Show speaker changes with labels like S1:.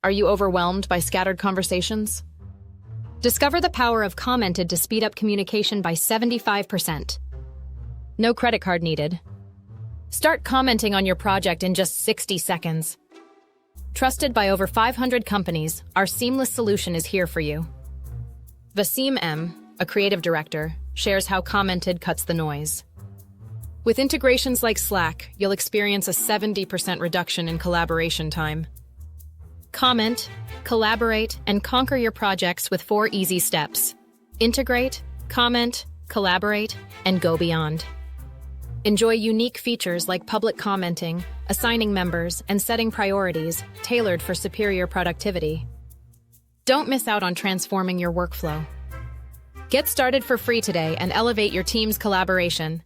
S1: Are you overwhelmed by scattered conversations?
S2: Discover the power of Commented to speed up communication by 75%. No credit card needed.
S1: Start commenting on your project in just 60 seconds. Trusted by over 500 companies, our seamless solution is here for you. Vaseem M., a creative director, shares how Commented cuts the noise. With integrations like Slack, you'll experience a 70% reduction in collaboration time. Comment, collaborate, and conquer your projects with 4 easy steps. Integrate, comment, collaborate, and go beyond. Enjoy unique features like public commenting, assigning members, and setting priorities tailored for superior productivity. Don't miss out on transforming your workflow. Get started for free today and elevate your team's collaboration.